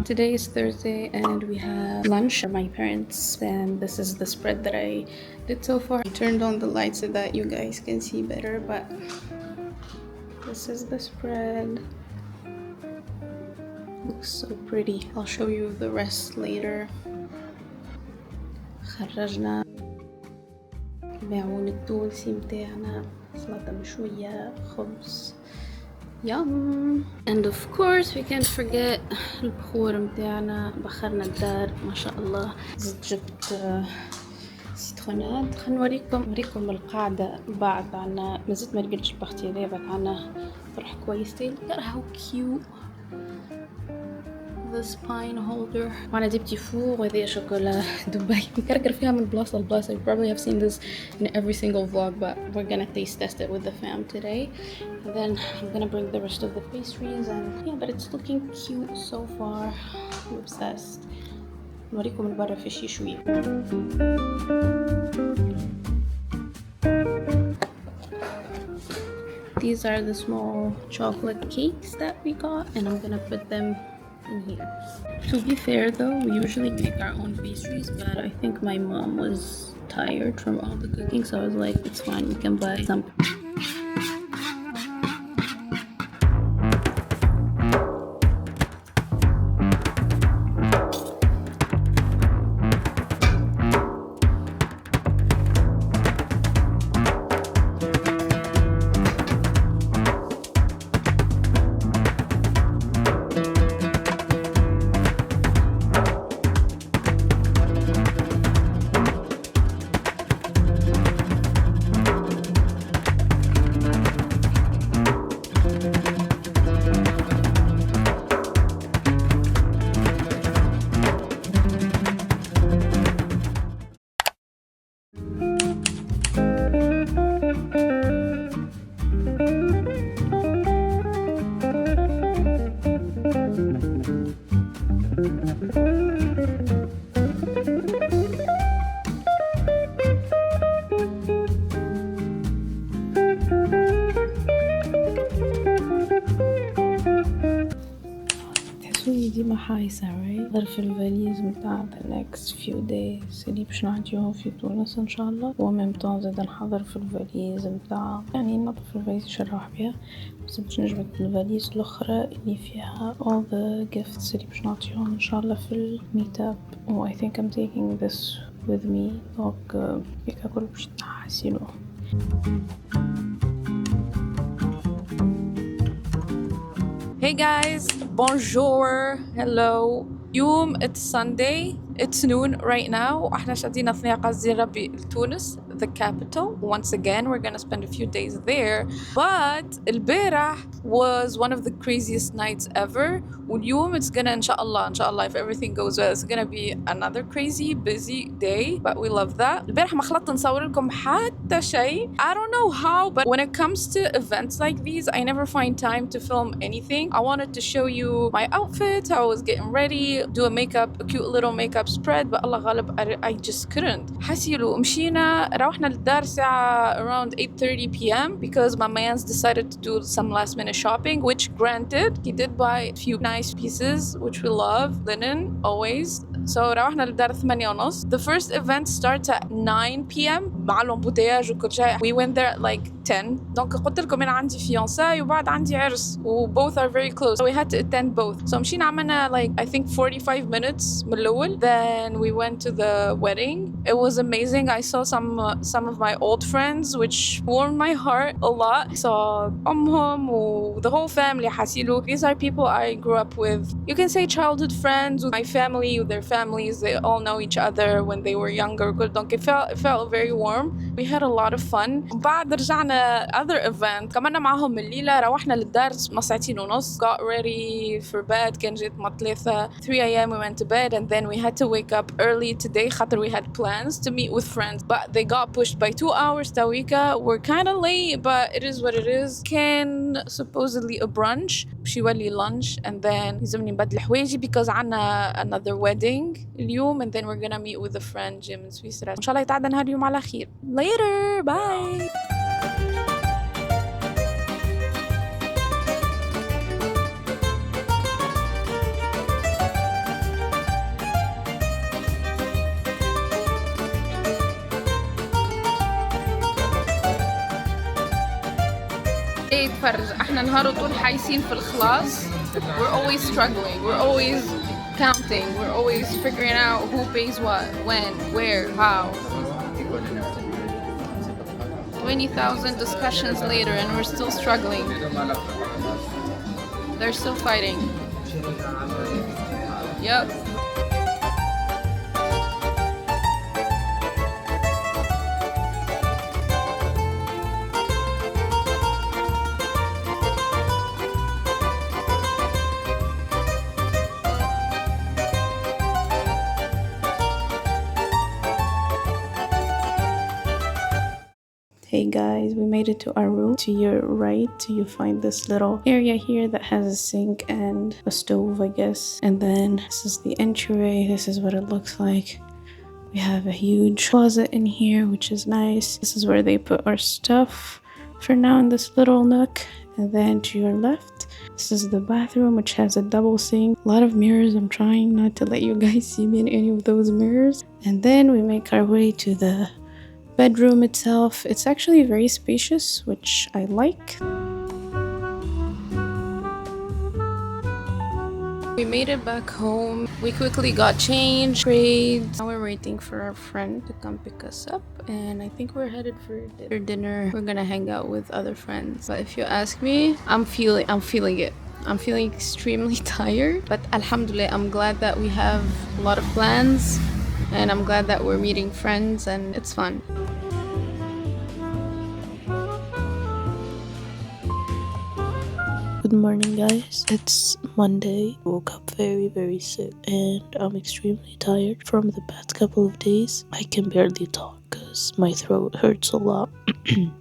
Today is Thursday and we have lunch at my parents, and this is the spread that I did so far. I turned on the light so that you guys can see better, but this is the spread. Looks so pretty. I'll show you the rest later. خرجنا المعون التونسي متاعنا، سلطة مشوية، خبز. Yum! And of course we can't forget البخور متاعنا. بخرنا الدار ما شاء الله. جبت سيترونات. خلينا نوريكم القاعدة بعد عنا. مازلت ما لقيتش بختي هذا بعد عنا فرح كويستين. Look at how cute the spine holder. وانا جبتي فور وهذه شوكولا دبي مكركر فيها من بلاصة لبلاصة. You probably have seen this in every single vlog, but we're gonna taste test it with the fam today. And then I'm gonna bring the rest of the pastries, and yeah, but it's looking cute so far. I'm obsessed. نوريكم من برا في شي شوي. These are the small chocolate cakes that we got, and I'm gonna put them in here. To be fair though, we usually make our own pastries, but I think my mom was tired from all the cooking, so I was like, it's fine, we can buy some. ديما حايسة right؟ ظرف الفاليز متاع the next few days اللي باش نعديوهم في تونس ان شاء الله. وميم طون زاد نحضر في الفاليز متاع يعني نظف الفاليز نشرح بها، بس باش نجبد الفاليز الاخرى اللي فيها all the gifts اللي باش نعطيهم ان شاء الله في الميت اب. و I think I'm taking this with me. donc هيك كل باش نحسنو. Hey guys, bonjour, hello. يوم it's Sunday, it's noon right now. وإحنا شادين طريقة الزيارة بتونس, the capital. Once again, we're gonna spend a few days there. But البارح was one of the craziest nights ever. واليوم it's gonna إن شاء الله if everything goes well, it's gonna be another crazy busy day. But we love that. البارح ما خلطت نصور لكم حتى شيء. I don't know how, but when it comes to events like these, I never find time to film anything. I wanted to show you my outfit, how I was getting ready, do a cute little makeup spread, but Allah غالب I just couldn't. حسيلو مشينا روحنا للدار ساعة around 8:30 p.m. because my mans decided to do some last minute shopping, which granted he did buy a few nice pieces which we love, linen always. So روحنا للدار 8:30. The first event starts at 9 p.m. مع الامبوتياج وكل شيء. We went there at like 10. donc قلت لكم أنا عندي fiancé وبعد عندي عرس و both are very close, so we had to attend both. So مشينا عملنا like I think 45 minutes من الأول. Then we went to the wedding. It was amazing. I saw some of my old friends which warmed my heart a lot. I saw أمهم و the whole family حسيلو. These are people I grew up with. You can say childhood friends with my family, with their families. They all know each other when they were younger. donc it felt very warm. We had a lot of fun. بعد رجعنا other event كملنا معهم الليلة. روحنا للدار ساعتين ونص. Got ready for bed. كان جيت مع 3 a.m. we went to bed, and then we had to wake up early today خاطر we had plans to meet with friends, but they got pushed by 2 hours. Tawika, we're kind of late, but it is what it is. كان supposedly a brunch باش يولي lunch, and then يلزمني نبدل حوايجي because عنا another wedding اليوم, and then we're gonna meet with a friend Jim in سويسرا. إن شاء الله يتعدى نهار اليوم على خير. Later, bye. ايه تفرج احنا نهار طول حايسين في الخلاص. We're always struggling, we're always counting, we're always figuring out who pays what, when, where, how. 20,000 discussions later and we're still struggling. They're still fighting. Yep. Hey guys, we made it to our room. To your right, you find this little area here that has a sink and a stove, I guess. And then this is the entryway. This is what it looks like. We have a huge closet in here, which is nice. This is where they put our stuff for now in this little nook. And then to your left, this is the bathroom, which has a double sink. A lot of mirrors. I'm trying not to let you guys see me in any of those mirrors. And then we make our way to the bedroom itself. It's actually very spacious, which I like. We made it back home. We quickly got changed, prayed. Now we're waiting for our friend to come pick us up, and I think we're headed for dinner. We're gonna hang out with other friends. But if you ask me, I'm feeling it. I'm feeling extremely tired, but alhamdulillah, I'm glad that we have a lot of plans, and I'm glad that we're meeting friends and it's fun. Good morning, guys. It's Monday. I woke up very sick and I'm extremely tired from the past couple of days. I can barely talk because my throat hurts a lot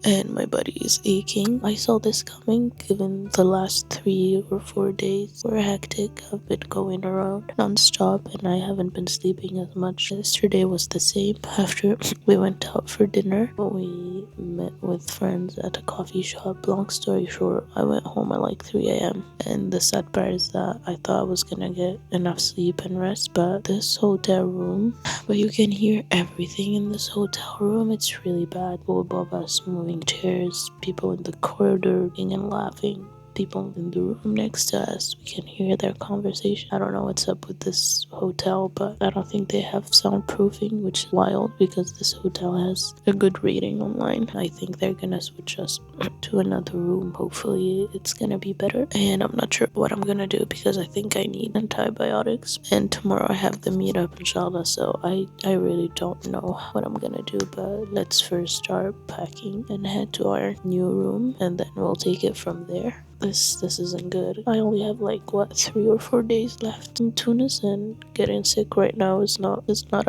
and my body is aching. I saw this coming given the last 3 or 4 days were hectic. I've been going around non-stop and I haven't been sleeping as much. Yesterday was the same. After we went out for dinner, we met with friends at a coffee shop. Long story short, I went home at like 3 a.m. and the sad part is that I thought I was gonna get enough sleep and rest, but this hotel room, but you can hear everything in this hotel room. It's really bad. People above us moving chairs, people in the corridor eating and laughing, people in the room next to us, we can hear their conversation. I don't know what's up with this hotel, but I don't think they have soundproofing, which is wild because this hotel has a good rating online. I think they're gonna switch us to another room. Hopefully it's gonna be better, and I'm not sure what I'm gonna do because I think I need antibiotics, and tomorrow I have the meetup inshallah, so I really don't know what I'm gonna do, but let's first start packing and head to our new room and then we'll take it from there. This isn't good. I only have like 3 or 4 days left in Tunis, and getting sick right now is not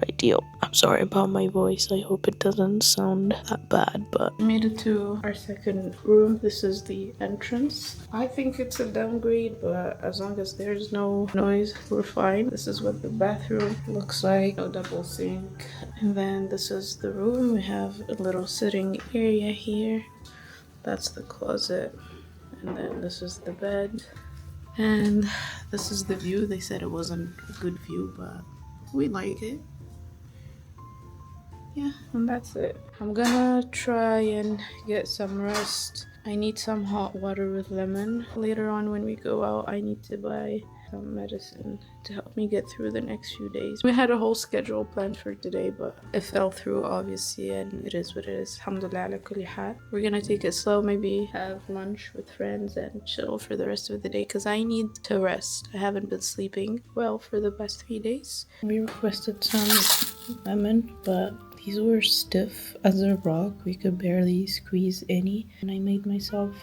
ideal. I'm sorry about my voice. I hope it doesn't sound that bad, but we made it to our second room. This is the entrance. I think it's a downgrade, but as long as there's no noise, we're fine. This is what the bathroom looks like. No double sink. And then this is the room. We have a little sitting area here. That's the closet. And then this is the bed, and this is the view. They said it wasn't a good view, but we like it. Yeah, and that's it. I'm gonna try and get some rest. I need some hot water with lemon. Later on when we go out, I need to buy some medicine to help me get through the next few days. We had a whole schedule planned for today, but it fell through obviously, and it is what it is. Alhamdulillah ala kulli hal. We're gonna take it slow, maybe have lunch with friends and chill for the rest of the day because I need to rest. I haven't been sleeping well for the past 3 days. We requested some lemon, but these were stiff as a rock. We could barely squeeze any, and I made myself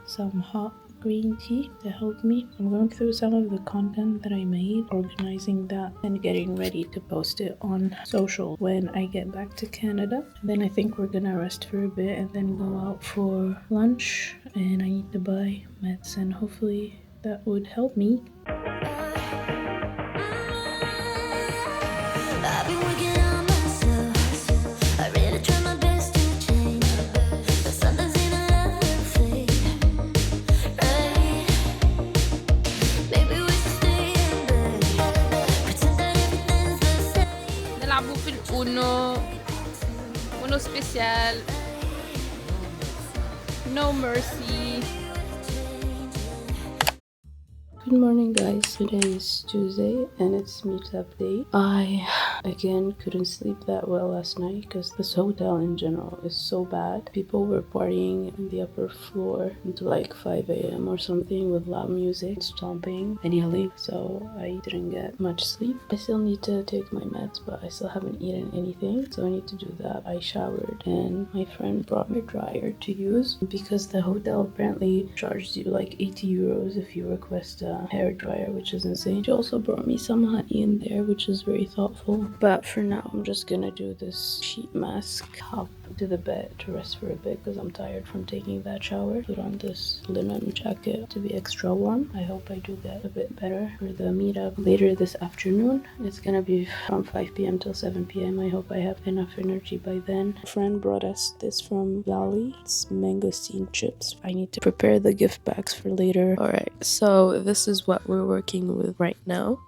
some hot green tea to help me. I'm going through some of the content that I made, organizing that and getting ready to post it on social when I get back to Canada. And then I think we're gonna rest for a bit and then go out for lunch, and I need to buy medicine. Hopefully that would help me. Uno special. No mercy. Good morning, guys. Today is Tuesday and it's meetup day. I again couldn't sleep that well last night because this hotel in general is so bad. People were partying on the upper floor until like 5 a.m. or something with loud music, stomping and yelling. So I didn't get much sleep. I still need to take my meds, but I still haven't eaten anything, so I need to do that. I showered and my friend brought me a dryer to use because the hotel apparently charged you like 80 euros if you request a hair dryer, which is insane. She also brought me some honey in there, which is very thoughtful. But for now, I'm just gonna do this sheet mask, hop to the bed to rest for a bit because I'm tired from taking that shower. Put on this linen jacket to be extra warm. I hope I do get a bit better for the meetup later this afternoon. It's gonna be from 5 p.m. till 7 p.m. I hope I have enough energy by then. A friend brought us this from Valley. It's mangosteen chips. I need to prepare the gift bags for later. Alright, so this is what we're working with right now.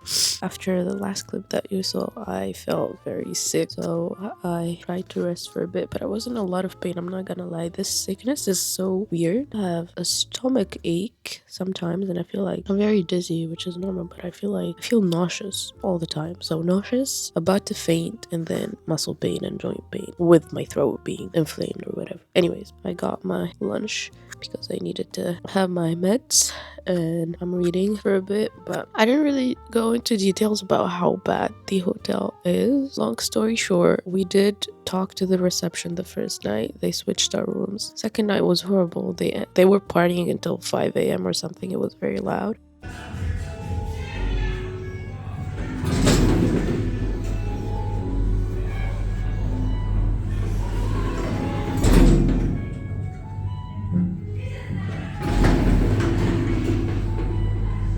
After the last clip that you saw, I felt very sick, so I tried to rest for a bit, but I was in a lot of pain. I'm not gonna lie, this sickness is so weird. I have a stomach ache sometimes and I feel like I'm very dizzy, which is normal, but I feel nauseous all the time. So nauseous, about to faint, and then muscle pain and joint pain with my throat being inflamed or whatever. Anyways, I got my lunch because I needed to have my meds and I'm reading for a bit, but I didn't really go into details about how bad the hotel is. Long story short, we did talk to the reception the first night. They switched our rooms. Second night was horrible. They were partying until 5 a.m. or something. It was very loud.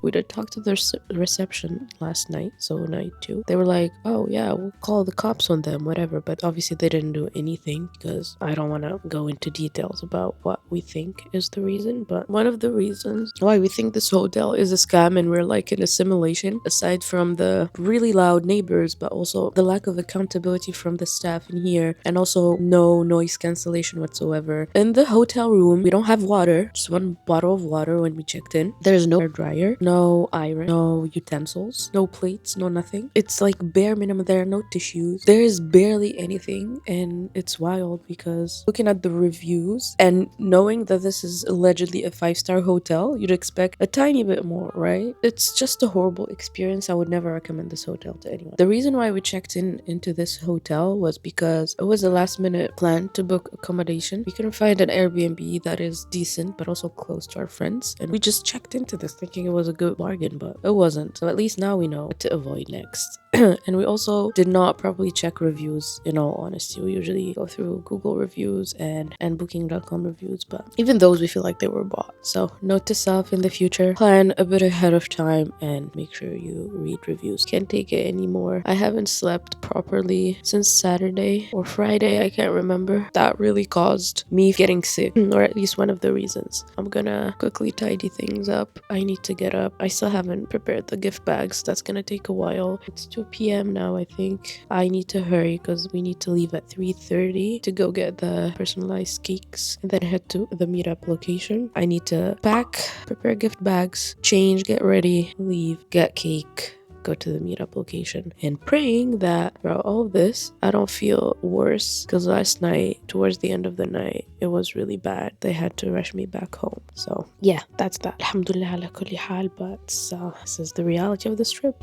We did talk to the reception last night, so night 2. They were like, oh yeah, we'll call the cops on them, whatever. But obviously they didn't do anything because I don't want to go into details about what we think is the reason. But one of the reasons why we think this hotel is a scam and we're like in a simulation, aside from the really loud neighbors, but also the lack of accountability from the staff in here, and also no noise cancellation whatsoever. In the hotel room, we don't have water, just one bottle of water when we checked in. There's no hair dryer, no iron, no utensils, no plates, no nothing. It's like bare minimum. There are no tissues. There is barely anything, and it's wild because looking at the reviews and knowing that this is allegedly a 5-star hotel, you'd expect a tiny bit more, right? It's just a horrible experience. I would never recommend this hotel to anyone. The reason why we checked into this hotel was because it was a last minute plan to book accommodation. We couldn't find an Airbnb that is decent but also close to our friends, and we just checked into this thinking it was a good bargain, but it wasn't. So at least now we know what to avoid next. And we also did not properly check reviews, in all honesty. We usually go through Google reviews and booking.com reviews, but even those we feel like they were bought. So note to self, in the future, plan a bit ahead of time and make sure you read reviews. Can't take it anymore. I haven't slept properly since Saturday or Friday, I can't remember. That really caused me getting sick, or at least one of the reasons. I'm gonna quickly tidy things up. I need to get up. I still haven't prepared the gift bags. That's gonna take a while. It's 2 p.m. now, I think. I need to hurry because we need to leave at 3:30 to go get the personalized cakes and then head to the meetup location. I need to pack, prepare gift bags, change, get ready, leave, get cake, go to the meetup location, and praying that throughout all of this I don't feel worse, because last night towards the end of the night it was really bad. They had to rush me back home. So yeah, that's that. Alhamdulillah ala kulli hal, but this is the reality of this trip.